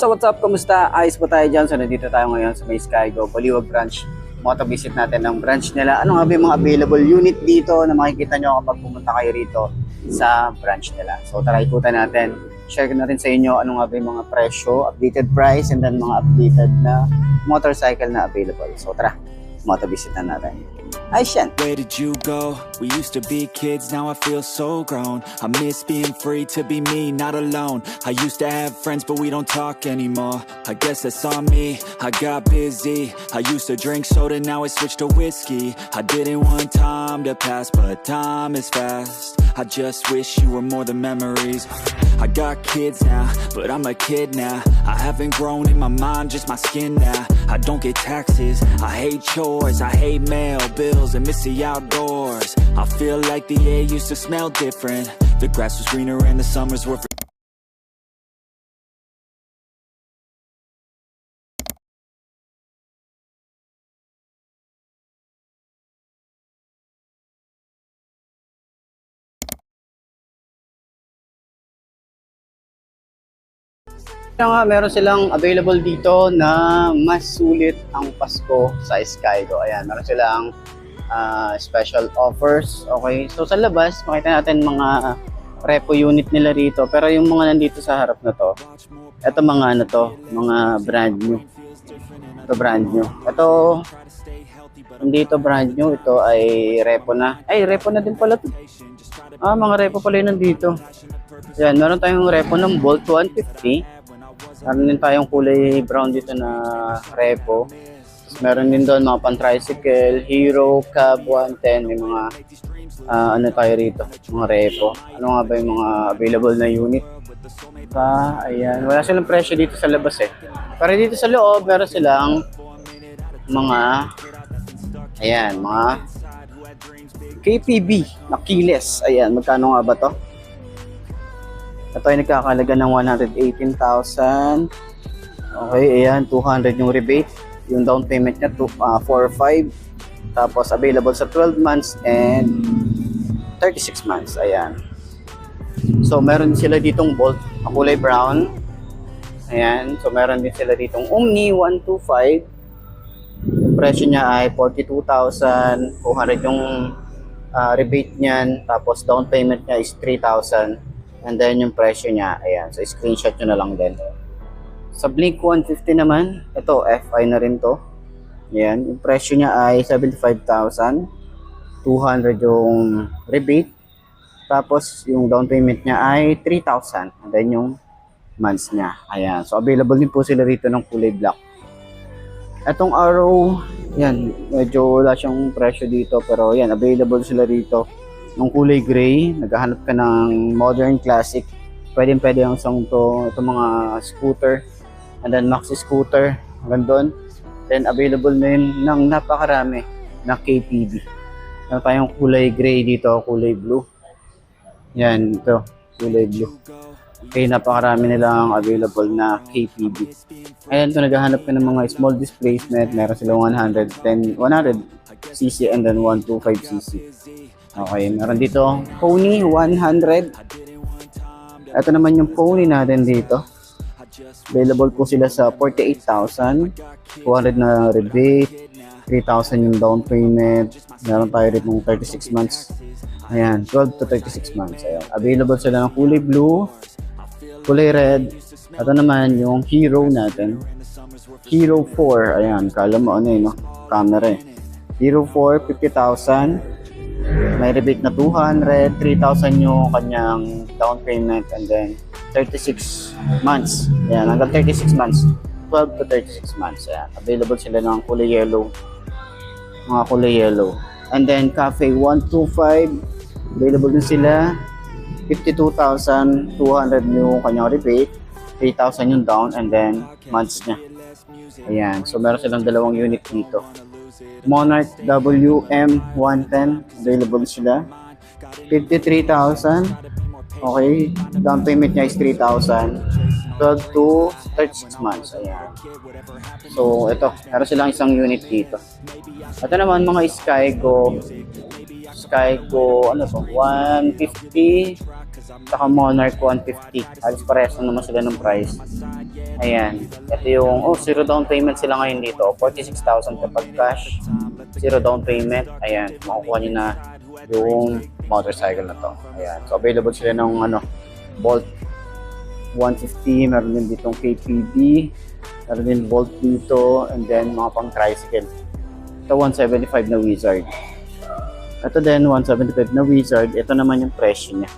What's up? Kamusta? Ayos po tayo dyan. So, nandito tayo ngayon sa may Skygo, Baliwag Branch. Visit natin ng branch nila. Ano nga ba yung mga available unit dito na makikita nyo kapag pumunta kayo rito sa branch nila. So, tara ikutan natin. Share ko na rin sa inyo ano nga ba yung mga presyo, updated price, and then mga updated na motorcycle na available. So, tara. Visit na natin. Ayos yan. Where did you go? We used to be kids, now I feel so grown. I miss being free to be me, not alone. I used to have friends, but we don't talk anymore. I guess that's on me, I got busy. I used to drink soda, now I switched to whiskey. I didn't want time to pass, but time is fast. I just wish you were more than memories. I got kids now, but I'm a kid now. I haven't grown in my mind, just my skin now. I don't get taxes, I hate chores, I hate mail, bills, and miss the outdoors. I feel like the air used to smell different. The grass was greener and the summers were Kaya nga, meron silang available dito na mas sulit ang Pasko sa Skygo. Ayan, meron silang special offers. Okay, so sa labas, makita natin mga repo unit nila rito. Pero yung mga nandito sa harap na to, ito mga ano to, mga brand new. Ito brand new. Ito, hindi ito brand new. Ito ay repo na. Ay, repo na din pala to. Mga repo pala yun nandito. Ayan, meron tayong repo ng Bolt 150. Meron din tayong kulay brown dito na repo. Meron din doon mga pan-tricycle, Hero, Cab 110, may mga ano tayo rito, mga repo. Ano nga ba yung mga available na unit? Ayan, wala silang presyo dito sa labas eh. Pero dito sa loob, meron silang mga ayan, mga KPB na keyless. Ayan, magkano nga ba to? Ito ay nagkakalaga ng 118,000. Okay, ayan, 200 yung rebate. Yung down payment niya, 4,500. Tapos available sa 12 months and 36 months. Ayan. So, meron sila ditong Bolt, kulay brown. Ayan. So, meron din sila ditong Omni 125. Yung presyo niya ay 42,200 yung rebate niyan. Tapos, down payment niya is 3,000. And then yung presyo niya, ayan. So, screenshot nyo na lang din. Sa Blink 150 naman, ito, FI na rin to. Ayan. Yung presyo niya ay 75,200 yung rebate. Tapos, yung down payment niya ay 3,000. And then yung months niya. Ayan. So, available din po sila rito ng kulay black. Etong Arrow, yan. Medyo wala siyang presyo dito. Pero, yan. Available sila rito. Yung kulay gray, naghahanap ka ng modern classic, pwede yung song to, itong mga scooter, and then maxi scooter, hanggang doon. Then available na yun ng napakarami na KPB. Meron tayong kulay gray dito, kulay blue. Yan, ito, kulay blue. Okay, napakarami nilang available na KPB. Ayan, ito naghahanap ka ng mga small displacement, meron silang 100cc and then 125cc. Okay, meron dito Pony 100. Ito naman yung Pony natin dito. Available po sila sa 48,000. 200 na rebate. 3,000 yung down payment. Meron tayo rin ng 36 months. Ayan, 12 to 36 months. Ayan. Available sila ng kulay blue, kulay red. Ito naman yung Hero natin. Hero 4. Ayan, kala mo ano yun, no? Camera eh. Hero 4, 50,000. May rebate na 200, 3,000 yung kanyang down payment, and then 36 months. Ayan, hanggang 36 months. 12 to 36 months. Ayan, available sila ng kulay yellow. Mga kulay yellow. And then Cafe 125, available din sila. 52,200 yung kanyang rebate, 3,000 yung down, and then months niya. Ayan, so meron silang dalawang unit dito. Monarch WM110, available sila. 53,000. Okay, down payment niya is 3,000. 12 to 36 months. Ayan. So, ito, meron silang isang unit dito. Ito naman mga Skygo, ano to, 150, saka Monarch 150. Halos parehas na naman sila ng price. Ayan. Ito yung, zero down payment sila ngayon dito. 46,000 kapag cash. Zero down payment. Ayan. Makukuha nyo na yung motorcycle na to. Ayan. So, available sila ng Bolt 150. Meron din ditong KPB. Meron din Bolt dito. And then, mga pang tricycle. Ito, 175 na Wizard. Ito din, 175 na Wizard. Ito naman yung presyo niya.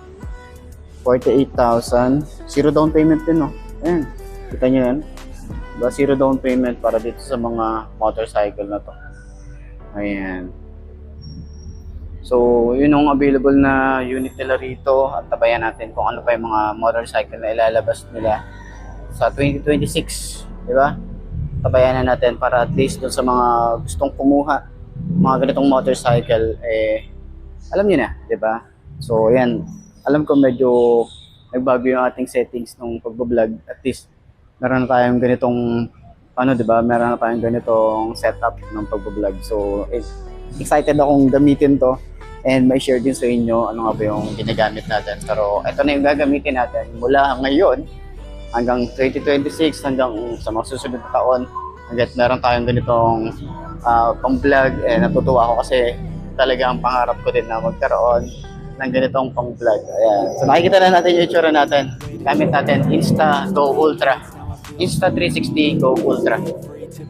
48,000. Zero down payment din, no? Ayan. Kita nyo yan? Diba? Zero down payment para dito sa mga motorcycle na to. Ayan. So, yun yung available na unit nila rito. At tabayan natin kung ano pa yung mga motorcycle na ilalabas nila sa 2026. Diba? Tabayan na natin para at least dun sa mga gustong kumuha mga ganitong motorcycle, alam nyo na, diba? So, ayan. Alam ko medyo nagbago yung ating settings nung pagbablog. At least, meron na tayong ganitong, diba? Meron na tayong ganitong setup ng pagbablog. So, excited akong gamitin to and may share din sa inyo ano nga ba yung ginagamit natin. Pero, ito na yung gagamitin natin mula ngayon hanggang 2026, hanggang sa mga susunod na taon. Hanggang meron tayong ganitong pang-vlog. Natutuwa ako kasi talagang pangarap ko din na magkaroon ng ganitong pang-vlog. Ayan. So nakikita na natin yung itsura natin. Gamit natin Insta Go Ultra. Insta 360 Go Ultra.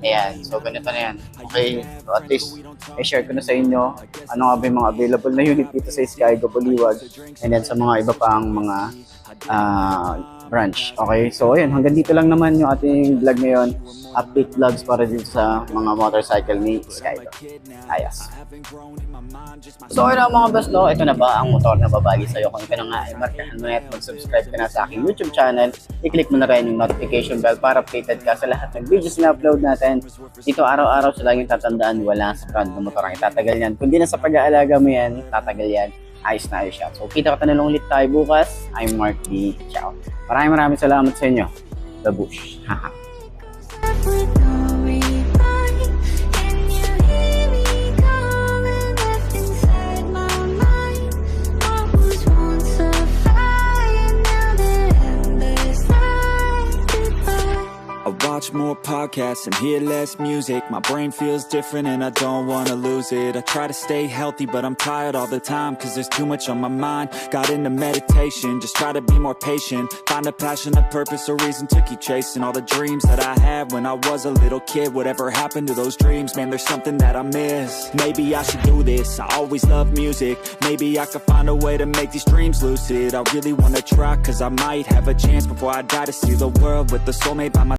Ayan. So ganito na yan. Okay. So at least i-share ko na sa inyo ano nga ba yung mga available na unit dito sa Skygo Baliwag. And then sa mga iba pang mga branch. Okay. So ayun. Hanggang dito lang naman yung ating vlog ngayon. Update vlogs para dito sa mga motorcycle ni Skygo. Ayos. So ayun mga boss, no, ito na ba ang motor na babagi sa'yo? Kung ito na nga, markahan mo na at mag-subscribe ka na sa aking YouTube channel. I-click mo na rin yung notification bell para updated ka sa lahat ng videos na upload natin. Dito araw-araw sa laging tatandaan, wala sa brand ng motor ang itatagal yan. Kundi na sa pag-aalaga mo yan, tatagal yan. Ayos na ayos siya. So kita ka na lang ulit tayo bukas. I'm Mark D. Ciao. Maraming salamat sa inyo. The Bush. Haha. With no reply, can you hear me calling? Left inside my mind. What was once a fire, now the embers die goodbye. I watch more podcasts and hear less music. My brain feels different and I don't wanna lose it. I try to stay healthy but I'm tired all the time, cause there's too much on my mind. Got into meditation, just try to be more patient. Find a passion, a purpose, a reason to keep chasing all the dreams that I had when I was a little kid. Whatever happened to those dreams, man, there's something that I miss. Maybe I should do this, I always loved music. Maybe I could find a way to make these dreams lucid. I really wanna try, cause I might have a chance before I die to see the world with the soulmate by my